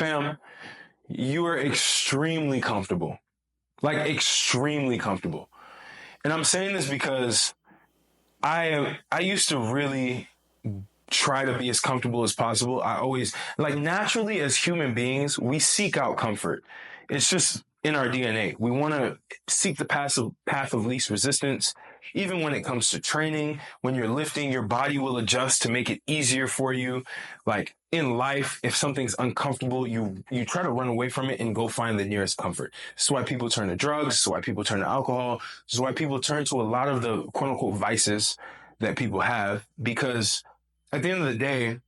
fam, you are extremely comfortable. Like extremely comfortable. And I'm saying this because I used to really try to be as comfortable as possible. I always, like, naturally as human beings, we seek out comfort. It's just in our DNA. We want to seek the path of least resistance. Even when it comes to training, when you're lifting, your body will adjust to make it easier for you. Like in life, if something's uncomfortable, you try to run away from it and go find the nearest comfort. This is why people turn to drugs. This is why people turn to alcohol. This is why people turn to a lot of the quote unquote vices that people have, because at the end of the day,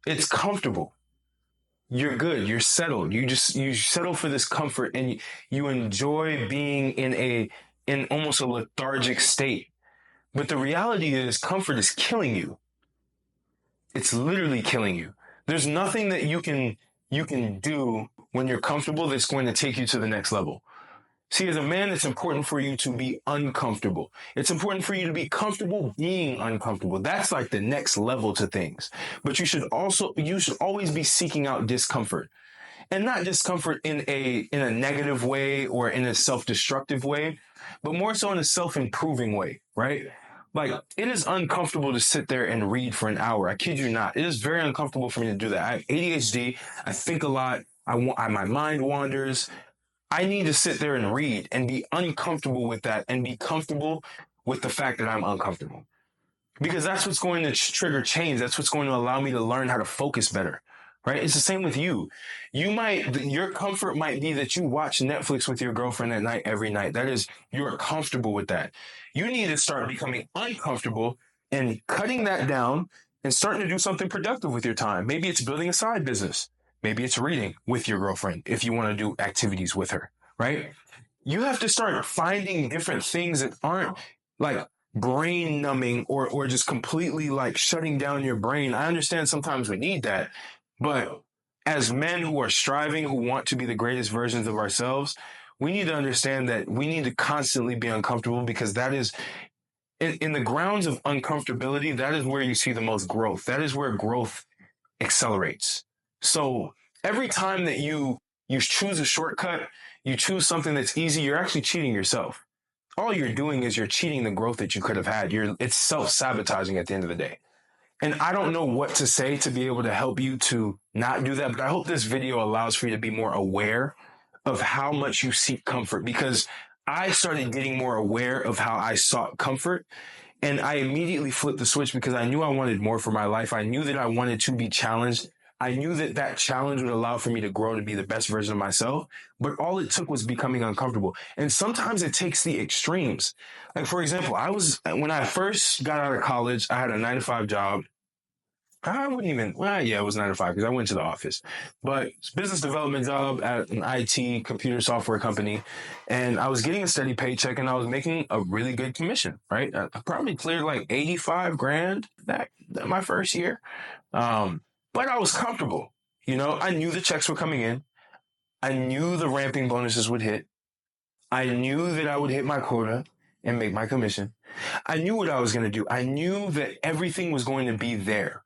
it's comfortable. You're good. You're settled. You settle for this comfort, and you enjoy being in almost a lethargic state. But the reality is, comfort is killing you. It's literally killing you. There's nothing that you can do when you're comfortable that's going to take you to the next level. See, as a man, it's important for you to be uncomfortable. It's important for you to be comfortable being uncomfortable. That's like the next level to things. But you should always be seeking out discomfort. And not discomfort in a negative way or in a self-destructive way, but more so in a self-improving way, right? Like, it is uncomfortable to sit there and read for an hour. I kid you not. It is very uncomfortable for me to do that. I have ADHD. I think a lot. My mind wanders. I need to sit there and read and be uncomfortable with that and be comfortable with the fact that I'm uncomfortable. Because that's what's going to trigger change. That's what's going to allow me to learn how to focus better, right? It's the same with you. Your comfort might be that you watch Netflix with your girlfriend at night every night. That is, you're comfortable with that. You need to start becoming uncomfortable and cutting that down and starting to do something productive with your time. Maybe it's building a side business. Maybe it's reading with your girlfriend if you want to do activities with her, right? You have to start finding different things that aren't like brain numbing or just completely like shutting down your brain. I understand sometimes we need that, but as men who are striving, who want to be the greatest versions of ourselves, we need to understand that we need to constantly be uncomfortable, because that is in the grounds of uncomfortability. That is where you see the most growth. That is where growth accelerates. So every time that you choose a shortcut, you choose something that's easy, you're actually cheating yourself. All you're doing is you're cheating the growth that you could have had. It's self-sabotaging at the end of the day. And I don't know what to say to be able to help you to not do that, but I hope this video allows for you to be more aware of how much you seek comfort, because I started getting more aware of how I sought comfort. And I immediately flipped the switch because I knew I wanted more for my life. I knew that I wanted to be challenged. I knew that challenge would allow for me to grow to be the best version of myself, but all it took was becoming uncomfortable. And sometimes it takes the extremes. Like, for example, when I first got out of college, I had a 9-to-5 job. It was 9 to 5 because I went to the office, but it's a business development job at an IT computer software company. And I was getting a steady paycheck and I was making a really good commission, right? I probably cleared like 85 grand that my first year. But I was comfortable. I knew the checks were coming in. I knew the ramping bonuses would hit. I knew that I would hit my quota and make my commission. I knew what I was going to do. I knew that everything was going to be there.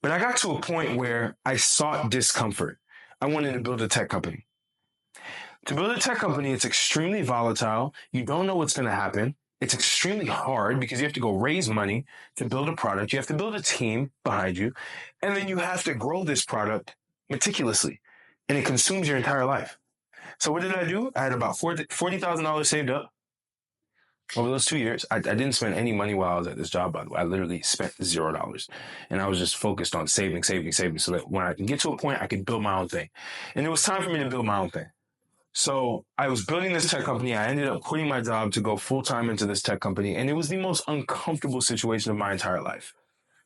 But I got to a point where I sought discomfort. I wanted to build a tech company. To build a tech company, it's extremely volatile. You don't know what's going to happen. It's extremely hard because you have to go raise money to build a product. You have to build a team behind you. And then you have to grow this product meticulously. And it consumes your entire life. So what did I do? I had about $40,000 saved up over those 2 years. I didn't spend any money while I was at this job, by the way. I literally spent $0. And I was just focused on saving so that when I can get to a point, I could build my own thing. And it was time for me to build my own thing. So I was building this tech company. I ended up quitting my job to go full-time into this tech company. And it was the most uncomfortable situation of my entire life.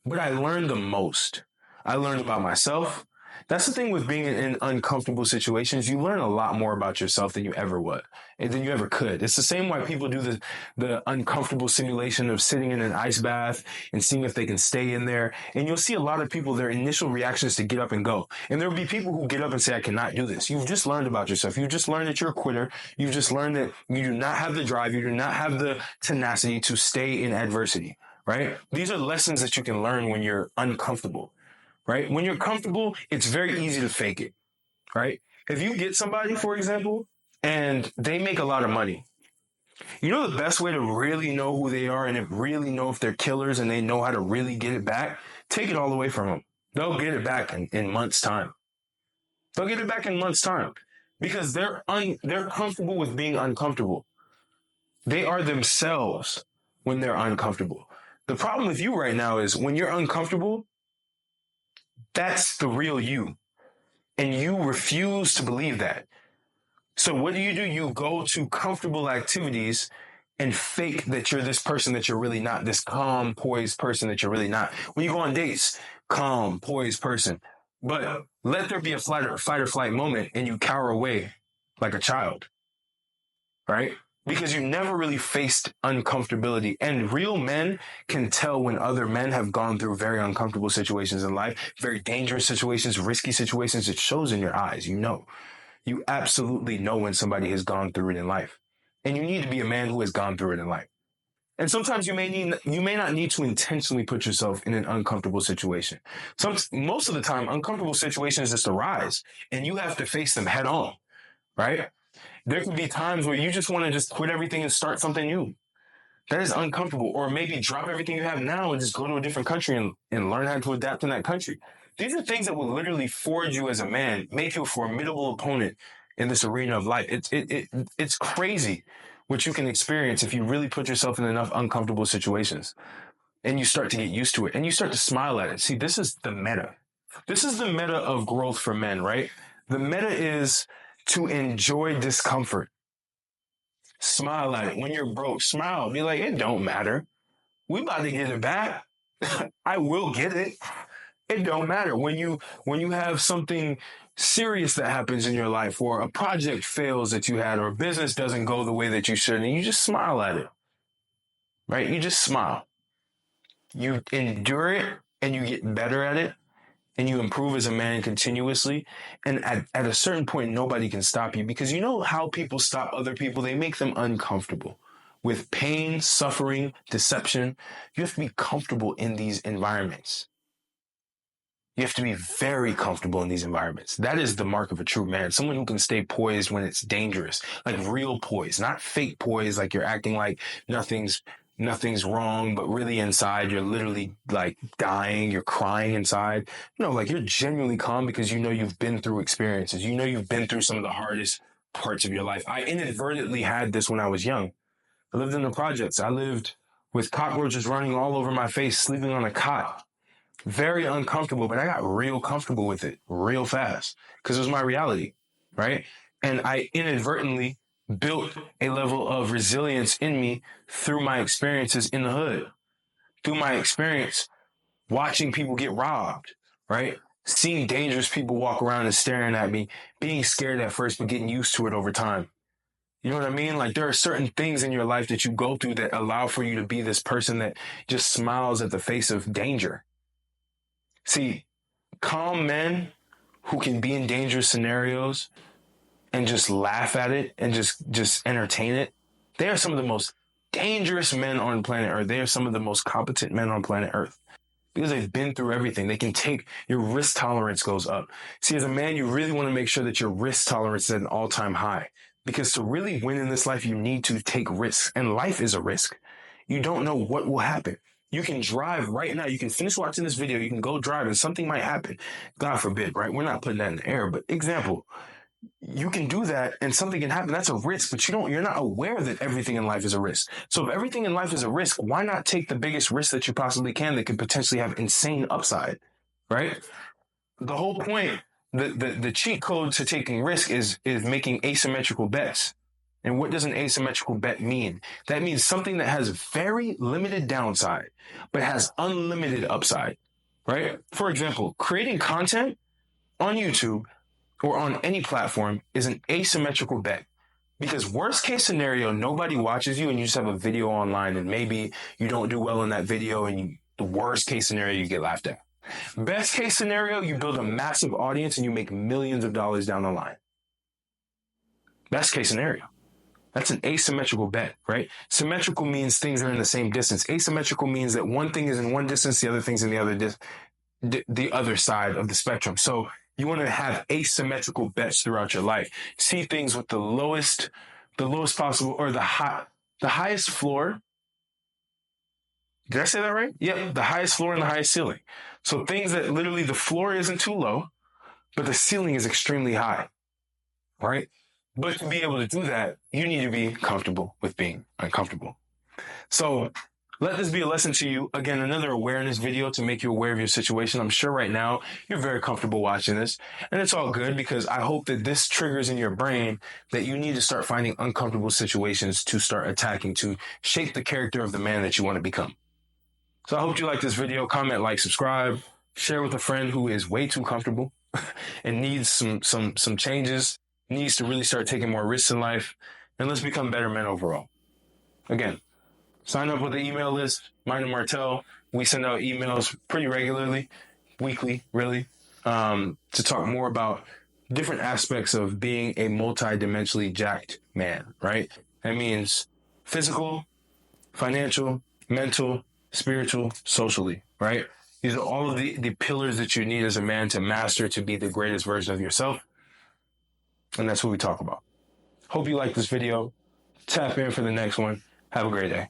But I learned the most. I learned about myself. That's the thing with being in uncomfortable situations. You learn a lot more about yourself than you ever would, and than you ever could. It's the same why people do the uncomfortable simulation of sitting in an ice bath and seeing if they can stay in there. And you'll see a lot of people, their initial reaction is to get up and go. And there'll be people who get up and say, I cannot do this. You've just learned about yourself. You've just learned that you're a quitter. You've just learned that you do not have the drive. You do not have the tenacity to stay in adversity, right? These are lessons that you can learn when you're uncomfortable. Right? When you're comfortable, it's very easy to fake it. right? If you get somebody, for example, and they make a lot of money, you know the best way to really know who they are and really know if they're killers and they know how to really get it back? Take it all away from them. They'll get it back in months' time. They'll get it back in months' time because they're comfortable with being uncomfortable. They are themselves when they're uncomfortable. The problem with you right now is when you're uncomfortable, that's the real you. And you refuse to believe that. So what do? You go to comfortable activities and fake that you're this person that you're really not, this calm, poised person that you're really not. When you go on dates, calm, poised person. But let there be a fight or flight moment and you cower away like a child, right? Because you never really faced uncomfortability. And real men can tell when other men have gone through very uncomfortable situations in life, very dangerous situations, risky situations. It shows in your eyes, you know. You absolutely know when somebody has gone through it in life. And you need to be a man who has gone through it in life. And sometimes you may not need to intentionally put yourself in an uncomfortable situation. Most of the time, uncomfortable situations just arise and you have to face them head on, right? There could be times where you just want to just quit everything and start something new. That is uncomfortable. Or maybe drop everything you have now and just go to a different country and learn how to adapt in that country. These are things that will literally forge you as a man, make you a formidable opponent in this arena of life. It's crazy what you can experience if you really put yourself in enough uncomfortable situations and you start to get used to it and you start to smile at it. See, this is the meta. This is the meta of growth for men, right? The meta is to enjoy discomfort. Smile at it. When you're broke, smile. Be like, it don't matter. We about to get it back. I will get it. It don't matter. When you have something serious that happens in your life, or a project fails that you had, or a business doesn't go the way that you should, and you just smile at it. Right? You just smile. You endure it and you get better at it and you improve as a man continuously. And at a certain point, nobody can stop you, because you know how people stop other people? They make them uncomfortable with pain, suffering, deception. You have to be comfortable in these environments. You have to be very comfortable in these environments. That is the mark of a true man. Someone who can stay poised when it's dangerous, like real poise, not fake poise, like you're acting like nothing's wrong, but really inside you're literally like dying, you're crying inside. No, like you're genuinely calm because you know you've been through experiences. You know you've been through some of the hardest parts of your life. I inadvertently had this when I was young. I lived in the projects. I lived with cockroaches running all over my face, sleeping on a cot. Very uncomfortable, but I got real comfortable with it real fast because it was my reality, right? And I inadvertently built a level of resilience in me through my experiences in the hood, through my experience watching people get robbed, right? Seeing dangerous people walk around and staring at me, being scared at first, but getting used to it over time. You know what I mean? Like there are certain things in your life that you go through that allow for you to be this person that just smiles at the face of danger. See, calm men who can be in dangerous scenarios and just laugh at it and just entertain it, they are some of the most dangerous men on planet Earth. They are some of the most competent men on planet Earth because they've been through everything. They can take, your risk tolerance goes up. See, as a man, you really want to make sure that your risk tolerance is at an all-time high, because to really win in this life, you need to take risks, and life is a risk. You don't know what will happen. You can drive right now. You can finish watching this video. You can go drive and something might happen. God forbid, right? We're not putting that in the air, but example, you can do that and something can happen. That's a risk, but you're not aware that everything in life is a risk. So if everything in life is a risk, why not take the biggest risk that you possibly can that could potentially have insane upside, right? The whole point, the cheat code to taking risk is making asymmetrical bets. And what does an asymmetrical bet mean? That means something that has very limited downside, but has unlimited upside, right? For example, creating content on YouTube or on any platform is an asymmetrical bet. Because worst case scenario, nobody watches you and you just have a video online and maybe you don't do well in that video and the worst case scenario, you get laughed at. Best case scenario, you build a massive audience and you make millions of dollars down the line. Best case scenario. That's an asymmetrical bet, right? Symmetrical means things are in the same distance. Asymmetrical means that one thing is in one distance, the other thing's in the other side of the spectrum. So You want to have asymmetrical bets throughout your life. See things with the lowest possible, or the highest floor. Did I say that right? Yep, the highest floor and the highest ceiling. So things that literally the floor isn't too low, but the ceiling is extremely high, right? But to be able to do that, you need to be comfortable with being uncomfortable. So let this be a lesson to you. Again, another awareness video to make you aware of your situation. I'm sure right now you're very comfortable watching this, and it's all good because I hope that this triggers in your brain that you need to start finding uncomfortable situations to start attacking, to shape the character of the man that you want to become. So I hope you like this video. Comment, like, subscribe, share with a friend who is way too comfortable and needs some changes, needs to really start taking more risks in life, and let's become better men overall. Again, sign up with the email list, Minor Martell. We send out emails pretty regularly, weekly, really, to talk more about different aspects of being a multi-dimensionally jacked man, right? That means physical, financial, mental, spiritual, socially, right? These are all of the pillars that you need as a man to master, to be the greatest version of yourself. And that's what we talk about. Hope you like this video. Tap in for the next one. Have a great day.